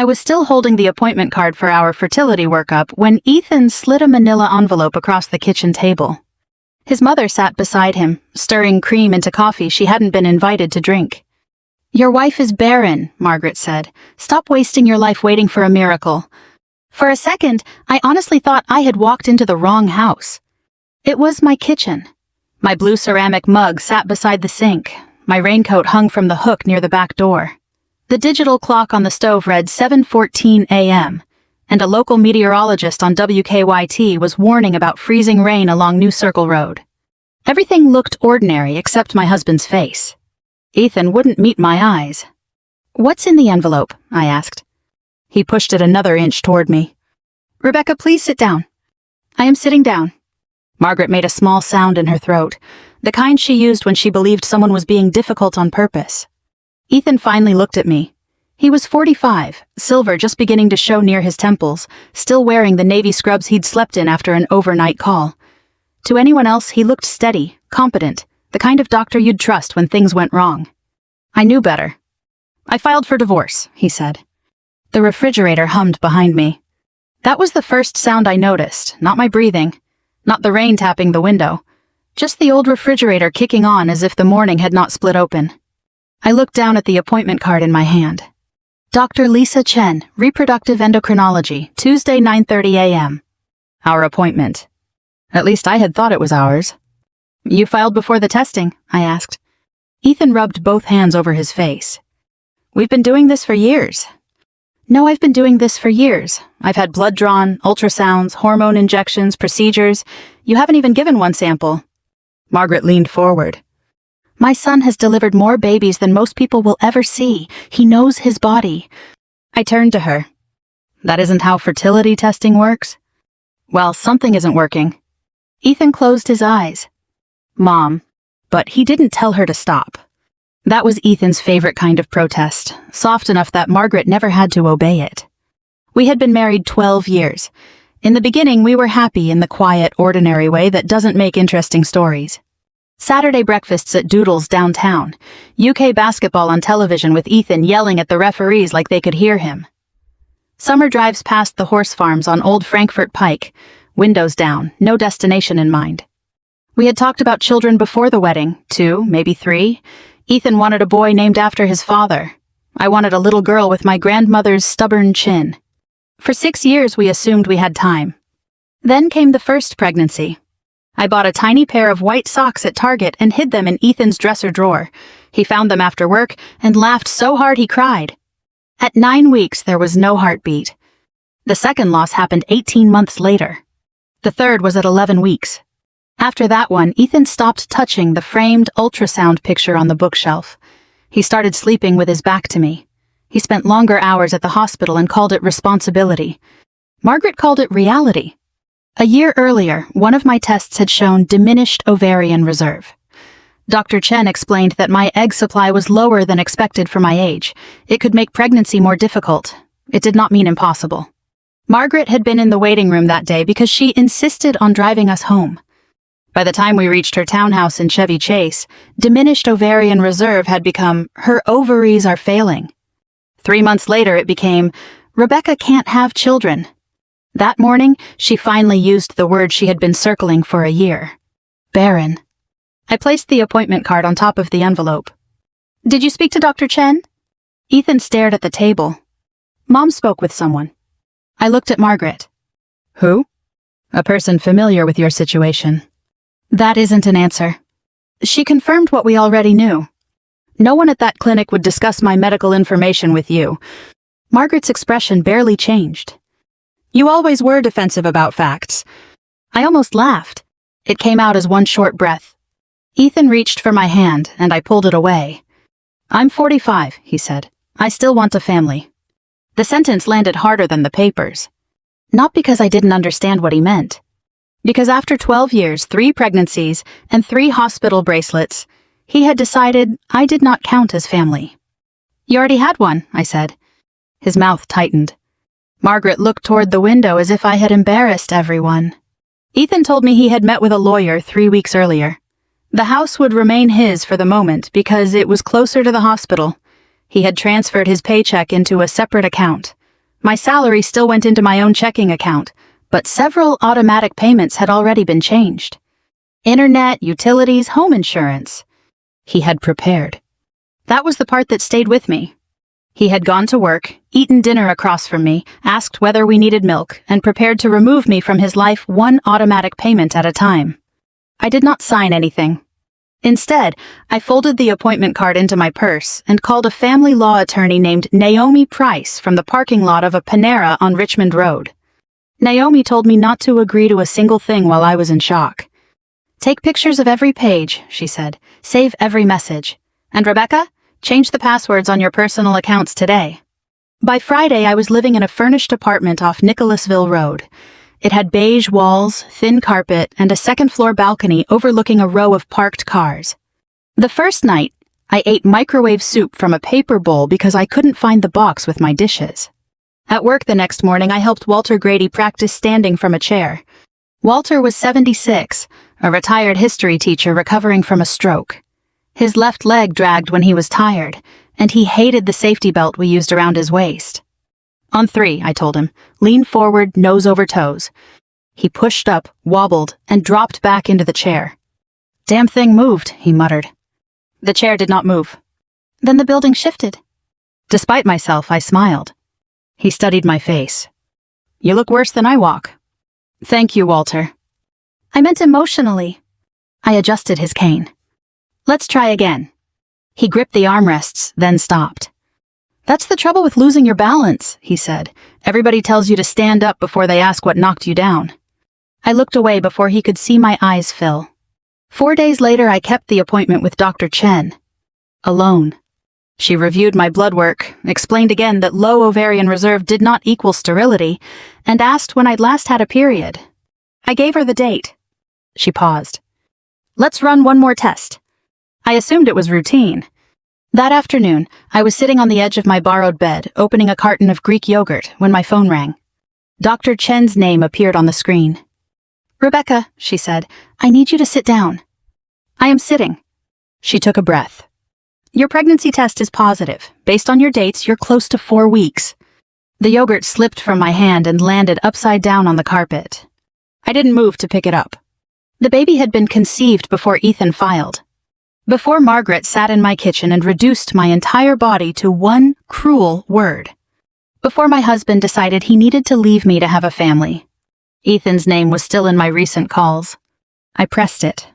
was still holding the appointment card for our fertility workup when Ethan slid a manila envelope across the kitchen table. His mother sat beside him, stirring cream into coffee she hadn't been invited to drink. "Your wife is barren," Margaret said. "Stop wasting your life waiting for a miracle." For a second, I honestly thought I had walked into the wrong house. It was my kitchen. My blue ceramic mug sat beside the sink. My raincoat hung from the hook near the back door. The digital clock on the stove read 7:14 a.m., and a local meteorologist on WKYT was warning about freezing rain along New Circle Road. Everything looked ordinary except my husband's face. Ethan wouldn't meet my eyes. "What's in the envelope?" I asked. He pushed it another inch toward me. "Rebecca, please sit down." "I am sitting down." Margaret made a small sound in her throat, the kind she used when she believed someone was being difficult on purpose. Ethan finally looked at me. He was 45, silver just beginning to show near his temples, still wearing the navy scrubs he'd slept in after an overnight call. To anyone else, he looked steady, competent, the kind of doctor you'd trust when things went wrong. I knew better. "I filed for divorce," he said. The refrigerator hummed behind me. That was the first sound I noticed, not my breathing, not the rain tapping the window, just the old refrigerator kicking on as if the morning had not split open. I looked down at the appointment card in my hand. Dr. Lisa Chen, Reproductive Endocrinology, Tuesday 9:30 a.m. Our appointment. At least I had thought it was ours. "You filed before the testing?" I asked. Ethan rubbed both hands over his face. "We've been doing this for years." "No, I've been doing this for years. I've had blood drawn, ultrasounds, hormone injections, procedures. You haven't even given one sample." Margaret leaned forward. "My son has delivered more babies than most people will ever see. He knows his body." I turned to her. "That isn't how fertility testing works?" "Well, something isn't working." Ethan closed his eyes. "Mom." But he didn't tell her to stop. That was Ethan's favorite kind of protest, soft enough that Margaret never had to obey it. We had been married 12 years. In the beginning, we were happy in the quiet, ordinary way that doesn't make interesting stories. Saturday breakfasts at Doodle's downtown, UK basketball on television with Ethan yelling at the referees like they could hear him. Summer drives past the horse farms on Old Frankfurt Pike, windows down, no destination in mind. We had talked about children before the wedding, 2, maybe 3. Ethan wanted a boy named after his father. I wanted a little girl with my grandmother's stubborn chin. For 6 years we assumed we had time. Then came the first pregnancy. I bought a tiny pair of white socks at Target and hid them in Ethan's dresser drawer. He found them after work and laughed so hard he cried. At 9 weeks, there was no heartbeat. The second loss happened 18 months later. The third was at 11 weeks. After that one, Ethan stopped touching the framed ultrasound picture on the bookshelf. He started sleeping with his back to me. He spent longer hours at the hospital and called it responsibility. Margaret called it reality. A year earlier, one of my tests had shown diminished ovarian reserve. Dr. Chen explained that my egg supply was lower than expected for my age. It could make pregnancy more difficult. It did not mean impossible. Margaret had been in the waiting room that day because she insisted on driving us home. By the time we reached her townhouse in Chevy Chase, diminished ovarian reserve had become, "Her ovaries are failing." 3 months later, it became, "Rebecca can't have children." That morning, she finally used the word she had been circling for a year. Barren. I placed the appointment card on top of the envelope. "Did you speak to Dr. Chen?" Ethan stared at the table. "Mom spoke with someone." I looked at Margaret. "Who?" "A person familiar with your situation." That isn't an answer. She confirmed what we already knew. "No one at that clinic would discuss my medical information with you." Margaret's expression barely changed. "You always were defensive about facts." I almost laughed. It came out as one short breath. Ethan reached for my hand, and I pulled it away. "I'm 45, he said. "I still want a family." The sentence landed harder than the papers. Not because I didn't understand what he meant. Because after 12 years, 3 pregnancies, and 3 hospital bracelets, he had decided I did not count as family. "You already had one," I said. His mouth tightened. Margaret looked toward the window as if I had embarrassed everyone. Ethan told me he had met with a lawyer 3 weeks earlier. The house would remain his for the moment because it was closer to the hospital. He had transferred his paycheck into a separate account. My salary still went into my own checking account, but several automatic payments had already been changed. Internet, utilities, home insurance. He had prepared. That was the part that stayed with me. He had gone to work, eaten dinner across from me, asked whether we needed milk, and prepared to remove me from his life one automatic payment at a time. I did not sign anything. Instead, I folded the appointment card into my purse and called a family law attorney named Naomi Price from the parking lot of a Panera on Richmond Road. Naomi told me not to agree to a single thing while I was in shock. "Take pictures of every page," she said. "Save every message. And Rebecca, change the passwords on your personal accounts today." By Friday, I was living in a furnished apartment off Nicholasville Road. It had beige walls, thin carpet, and a second-floor balcony overlooking a row of parked cars. The first night, I ate microwave soup from a paper bowl because I couldn't find the box with my dishes. At work the next morning, I helped Walter Grady practice standing from a chair. Walter was 76, a retired history teacher recovering from a stroke. His left leg dragged when he was tired, and he hated the safety belt we used around his waist. "On 3, I told him. Lean forward, nose over toes." He pushed up, wobbled, and dropped back into the chair. "Damn thing moved," he muttered. The chair did not move. Then the building shifted. Despite myself, I smiled. He studied my face. "You look worse than I walk." "Thank you, Walter." "I meant emotionally." I adjusted his cane. "Let's try again." He gripped the armrests, then stopped. "That's the trouble with losing your balance," he said. "Everybody tells you to stand up before they ask what knocked you down." I looked away before he could see my eyes fill. 4 days later, I kept the appointment with Dr. Chen. Alone. She reviewed my blood work, explained again that low ovarian reserve did not equal sterility, and asked when I'd last had a period. I gave her the date. She paused. "Let's run one more test." I assumed it was routine. That afternoon, I was sitting on the edge of my borrowed bed, opening a carton of Greek yogurt, when my phone rang. Dr. Chen's name appeared on the screen. "Rebecca," she said, "I need you to sit down." "I am sitting." She took a breath. "Your pregnancy test is positive. Based on your dates, you're close to 4 weeks." The yogurt slipped from my hand and landed upside down on the carpet. I didn't move to pick it up. The baby had been conceived before Ethan filed. Before Margaret sat in my kitchen and reduced my entire body to one cruel word. Before my husband decided he needed to leave me to have a family. Ethan's name was still in my recent calls. I pressed it.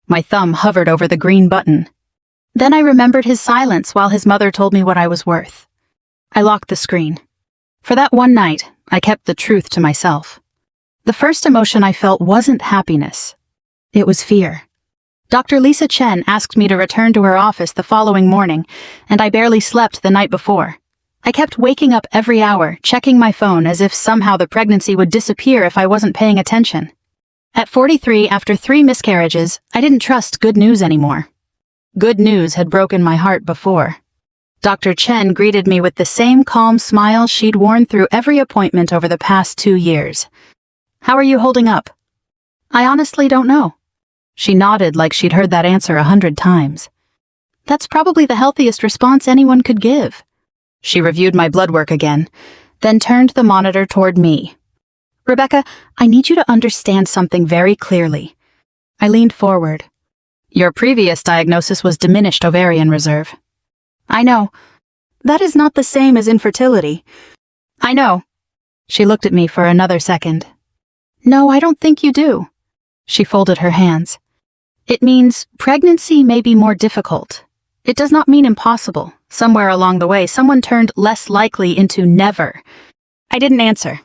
My thumb hovered over the green button. Then I remembered his silence while his mother told me what I was worth. I locked the screen. For that one night, I kept the truth to myself. The first emotion I felt wasn't happiness. It was fear. Dr. Lisa Chen asked me to return to her office the following morning, and I barely slept the night before. I kept waking up every hour, checking my phone as if somehow the pregnancy would disappear if I wasn't paying attention. At 43, after 3 miscarriages, I didn't trust good news anymore. Good news had broken my heart before. Dr. Chen greeted me with the same calm smile she'd worn through every appointment over the past 2 years. "How are you holding up?" "I honestly don't know." She nodded like she'd heard that answer 100 times. "That's probably the healthiest response anyone could give." She reviewed my blood work again, then turned the monitor toward me. "Rebecca, I need you to understand something very clearly." I leaned forward. "Your previous diagnosis was diminished ovarian reserve." "I know. That is not the same as infertility." "I know." She looked at me for another second. "No, I don't think you do." She folded her hands. "It means pregnancy may be more difficult. It does not mean impossible. Somewhere along the way, someone turned less likely into never." I didn't answer,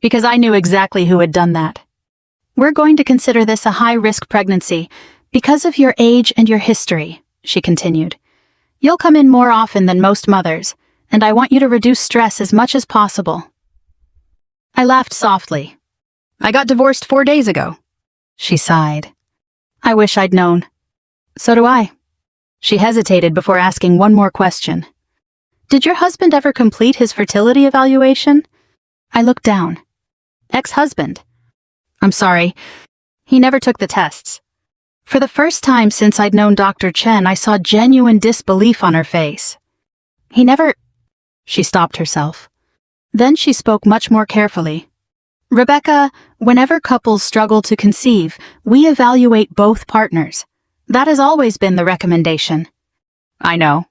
because I knew exactly who had done that. "We're going to consider this a high-risk pregnancy because of your age and your history," she continued. "You'll come in more often than most mothers, and I want you to reduce stress as much as possible." I laughed softly. "I got divorced 4 days ago." She sighed. "I wish I'd known." "So do I." She hesitated before asking one more question. "Did your husband ever complete his fertility evaluation?" I looked down. "Ex-husband." "I'm sorry. He never took the tests." For the first time since I'd known Dr. Chen, I saw genuine disbelief on her face. "He never—" She stopped herself. Then she spoke much more carefully. Rebecca, whenever couples struggle to conceive, we evaluate both partners. That has always been the recommendation. I know.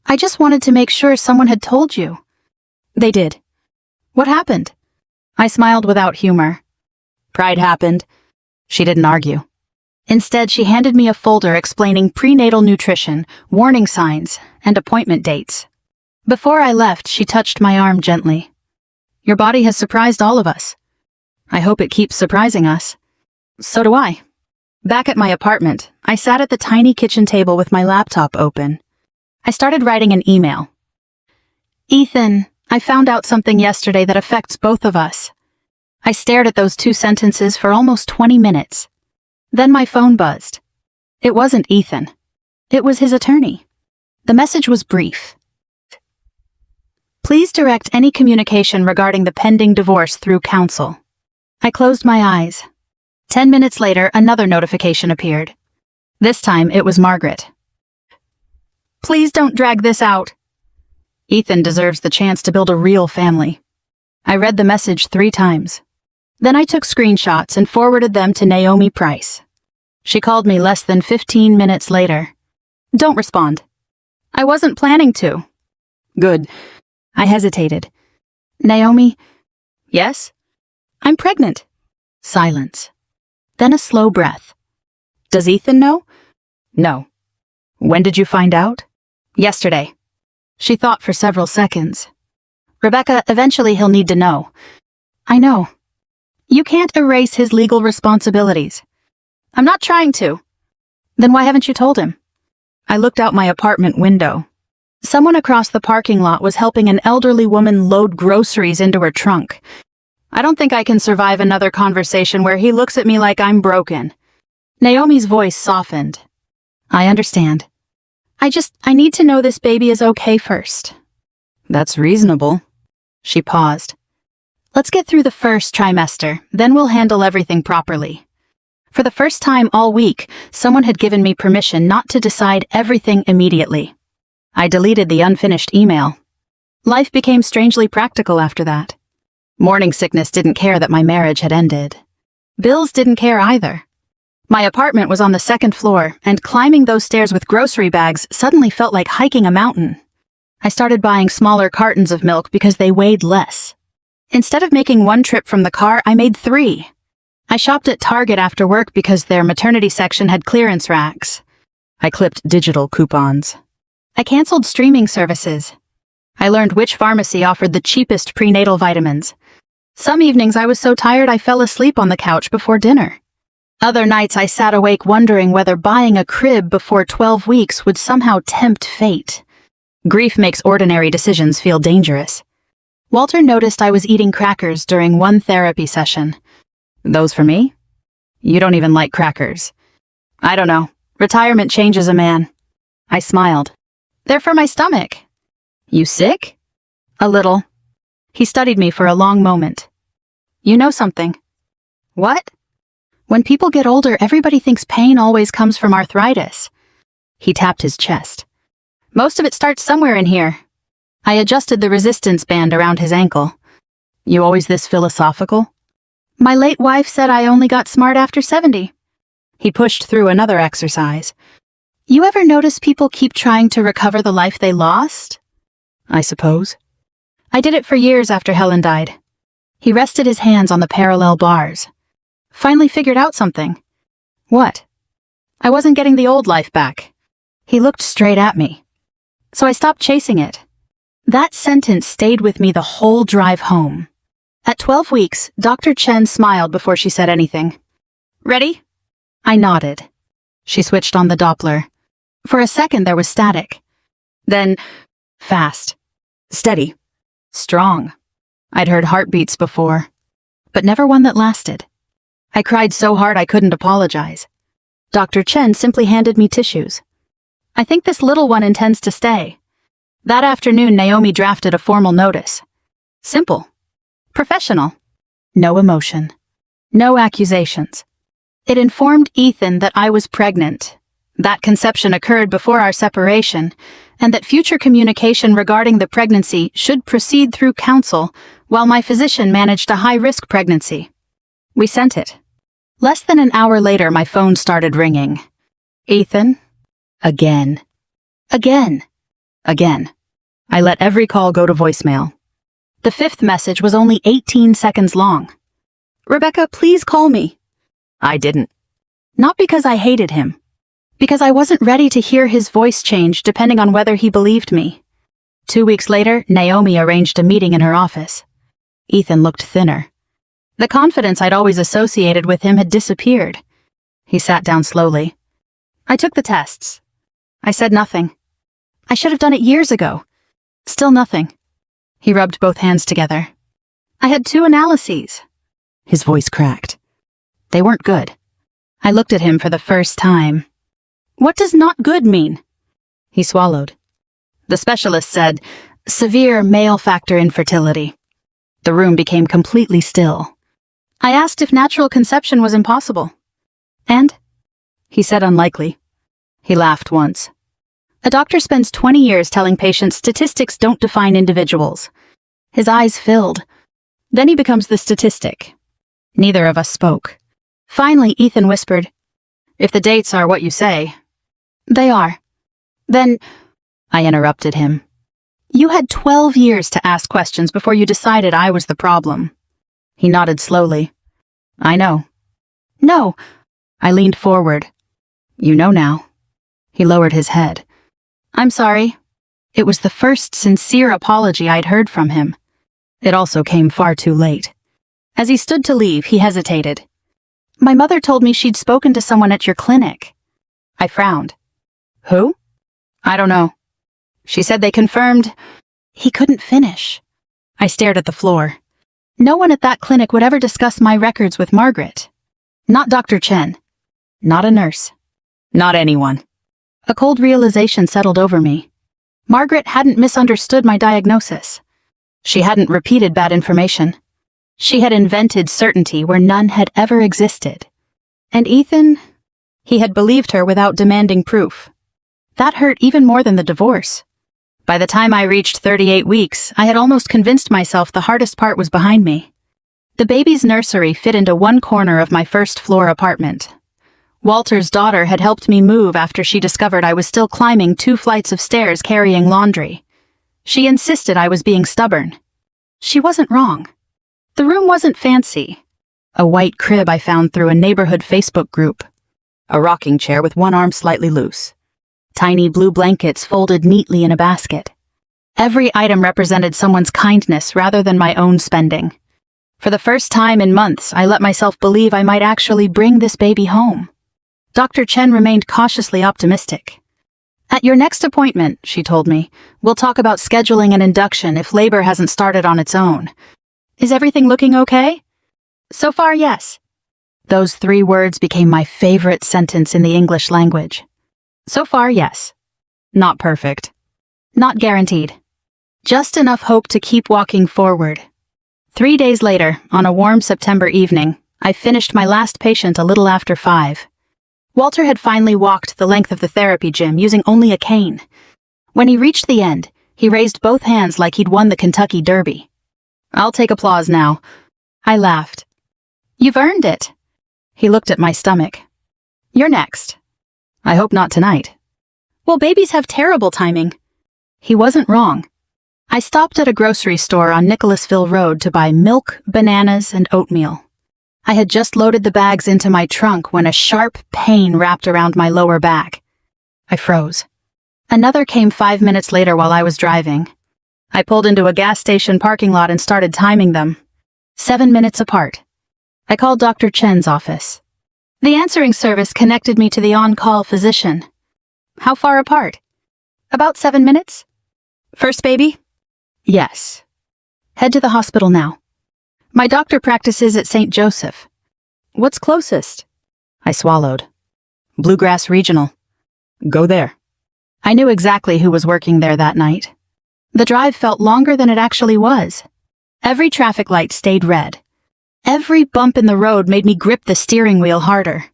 I just wanted to make sure someone had told you. They did. What happened? I smiled without humor. Pride happened. She didn't argue. Instead, she handed me a folder explaining prenatal nutrition, warning signs, and appointment dates. Before I left, she touched my arm gently. Your body has surprised all of us. I hope it keeps surprising us. So do I. Back at my apartment, I sat at the tiny kitchen table with my laptop open. I started writing an email. Ethan, I found out something yesterday that affects both of us. I stared at those 2 sentences for almost 20 minutes. Then my phone buzzed. It wasn't Ethan. It was his attorney. The message was brief. Please direct any communication regarding the pending divorce through counsel. I closed my eyes. 10 minutes later, another notification appeared. This time, it was Margaret. Please don't drag this out. Ethan deserves the chance to build a real family. I read the message 3 times. Then I took screenshots and forwarded them to Naomi Price. She called me less than 15 minutes later. Don't respond. I wasn't planning to. Good. I hesitated. Naomi? Yes? I'm pregnant. Silence. Then a slow breath. Does Ethan know? No. When did you find out? Yesterday. She thought for several seconds. Rebecca, eventually he'll need to know. I know. You can't erase his legal responsibilities. I'm not trying to. Then why haven't you told him? I looked out my apartment window. Someone across the parking lot was helping an elderly woman load groceries into her trunk. I don't think I can survive another conversation where he looks at me like I'm broken. Naomi's voice softened. I understand. I need to know this baby is okay first. That's reasonable. She paused. Let's get through the first trimester, then we'll handle everything properly. For the first time all week, someone had given me permission not to decide everything immediately. I deleted the unfinished email. Life became strangely practical after that. Morning sickness didn't care that my marriage had ended. Bills didn't care either. My apartment was on the 2nd floor, and climbing those stairs with grocery bags suddenly felt like hiking a mountain. I started buying smaller cartons of milk because they weighed less. Instead of making 1 trip from the car, I made 3. I shopped at Target after work because their maternity section had clearance racks. I clipped digital coupons. I canceled streaming services. I learned which pharmacy offered the cheapest prenatal vitamins. Some evenings I was so tired I fell asleep on the couch before dinner. Other nights I sat awake wondering whether buying a crib before 12 weeks would somehow tempt fate. Grief makes ordinary decisions feel dangerous. Walter noticed I was eating crackers during one therapy session. Those for me? You don't even like crackers. I don't know. Retirement changes a man. I smiled. They're for my stomach. You sick? A little. He studied me for a long moment. You know something. What? When people get older, everybody thinks pain always comes from arthritis. He tapped his chest. Most of it starts somewhere in here. I adjusted the resistance band around his ankle. You always this philosophical? My late wife said I only got smart after 70. He pushed through another exercise. You ever notice people keep trying to recover the life they lost? I suppose. I did it for years after Helen died. He rested his hands on the parallel bars. Finally figured out something. What? I wasn't getting the old life back. He looked straight at me. So I stopped chasing it. That sentence stayed with me the whole drive home. At 12 weeks, Dr. Chen smiled before she said anything. Ready? I nodded. She switched on the Doppler. For a second there was static. Then, fast. Steady. Strong. I'd heard heartbeats before, but never one that lasted. I cried so hard I couldn't apologize. Dr. Chen simply handed me tissues. I think this little one intends to stay. That afternoon, Naomi drafted a formal notice. Simple. Professional. No emotion. No accusations. It informed Ethan that I was pregnant. That conception occurred before our separation, and that future communication regarding the pregnancy should proceed through counsel while my physician managed a high-risk pregnancy. We sent it. Less than an hour later, my phone started ringing. Ethan? Again. Again. Again. I let every call go to voicemail. The fifth message was only 18 seconds long. Rebecca, please call me. I didn't. Not because I hated him. Because I wasn't ready to hear his voice change depending on whether he believed me. 2 weeks later, Naomi arranged a meeting in her office. Ethan looked thinner. The confidence I'd always associated with him had disappeared. He sat down slowly. I took the tests. I said nothing. I should have done it years ago. Still nothing. He rubbed both hands together. I had 2 analyses. His voice cracked. They weren't good. I looked at him for the first time. What does not good mean? He swallowed. The specialist said, severe male factor infertility. The room became completely still. I asked if natural conception was impossible. And? He said unlikely. He laughed once. A doctor spends 20 years telling patients statistics don't define individuals. His eyes filled. Then he becomes the statistic. Neither of us spoke. Finally, Ethan whispered, if the dates are what you say. They are. Then, I interrupted him. You had 12 years to ask questions before you decided I was the problem. He nodded slowly. I know. No. I leaned forward. You know now. He lowered his head. I'm sorry. It was the first sincere apology I'd heard from him. It also came far too late. As he stood to leave, he hesitated. My mother told me she'd spoken to someone at your clinic. I frowned. Who? I don't know. She said they confirmed. He couldn't finish. I stared at the floor. No one at that clinic would ever discuss my records with Margaret. Not Dr. Chen. Not a nurse. Not anyone. A cold realization settled over me. Margaret hadn't misunderstood my diagnosis. She hadn't repeated bad information. She had invented certainty where none had ever existed. And Ethan? He had believed her without demanding proof. That hurt even more than the divorce. By the time I reached 38 weeks, I had almost convinced myself the hardest part was behind me. The baby's nursery fit into one corner of my first-floor apartment. Walter's daughter had helped me move after she discovered I was still climbing 2 flights of stairs carrying laundry. She insisted I was being stubborn. She wasn't wrong. The room wasn't fancy. A white crib I found through a neighborhood Facebook group. A rocking chair with one arm slightly loose. Tiny blue blankets folded neatly in a basket. Every item represented someone's kindness rather than my own spending. For the first time in months, I let myself believe I might actually bring this baby home. Dr. Chen remained cautiously optimistic. At your next appointment, she told me, we'll talk about scheduling an induction if labor hasn't started on its own. Is everything looking okay? So far, yes. Those 3 words became my favorite sentence in the English language. So far, yes. Not perfect. Not guaranteed. Just enough hope to keep walking forward. 3 days later, on a warm September evening, I finished my last patient a little after 5. Walter had finally walked the length of the therapy gym using only a cane. When he reached the end, he raised both hands like he'd won the Kentucky Derby. I'll take applause now. I laughed. You've earned it. He looked at my stomach. You're next. I hope not tonight. Well, babies have terrible timing. He wasn't wrong. I stopped at a grocery store on Nicholasville Road to buy milk, bananas, and oatmeal. I had just loaded the bags into my trunk when a sharp pain wrapped around my lower back. I froze. Another came 5 minutes later while I was driving. I pulled into a gas station parking lot and started timing them. 7 minutes apart. I called Dr. Chen's office. The answering service connected me to the on-call physician. How far apart? About 7 minutes. First baby? Yes. Head to the hospital now. My doctor practices at St. Joseph. What's closest? I swallowed. Bluegrass Regional. Go there. I knew exactly who was working there that night. The drive felt longer than it actually was. Every traffic light stayed red. Every bump in the road made me grip the steering wheel harder.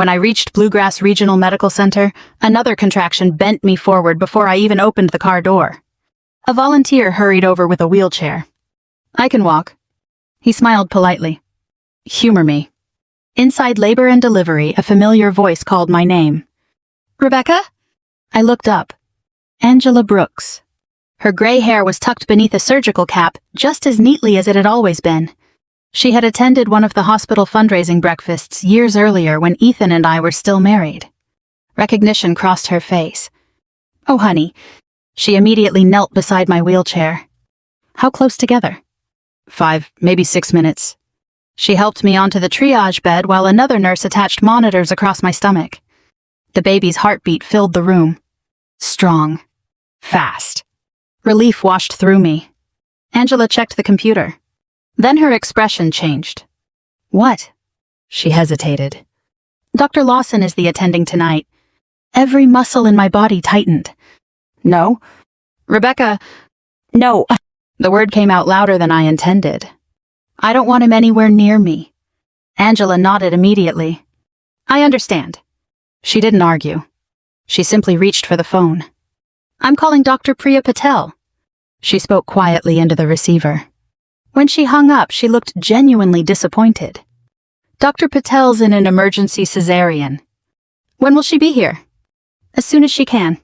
When I reached Bluegrass Regional Medical Center, another contraction bent me forward before I even opened the car door. A volunteer hurried over with a wheelchair. "I can walk." He smiled politely. "Humor me." Inside labor and delivery, a familiar voice called my name. "Rebecca?" I looked up. Angela Brooks. Her gray hair was tucked beneath a surgical cap, just as neatly as it had always been. She had attended one of the hospital fundraising breakfasts years earlier when Ethan and I were still married. Recognition crossed her face. "Oh, honey." She immediately knelt beside my wheelchair. "How close together?" 5, maybe 6 minutes. She helped me onto the triage bed while another nurse attached monitors across my stomach. The baby's heartbeat filled the room. Strong. Fast. Relief washed through me. Angela checked the computer. Then her expression changed. "What?" She hesitated. "Dr. Lawson is the attending tonight." Every muscle in my body tightened. "No." "Rebecca." "No." The word came out louder than I intended. "I don't want him anywhere near me." Angela nodded immediately. "I understand." She didn't argue. She simply reached for the phone. "I'm calling Dr. Priya Patel." She spoke quietly into the receiver. When she hung up, she looked genuinely disappointed. "Dr. Patel's in an emergency cesarean." "When will she be here?" "As soon as she can."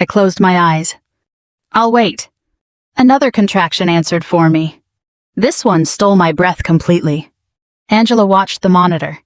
I closed my eyes. "I'll wait." Another contraction answered for me. This one stole my breath completely. Angela watched the monitor.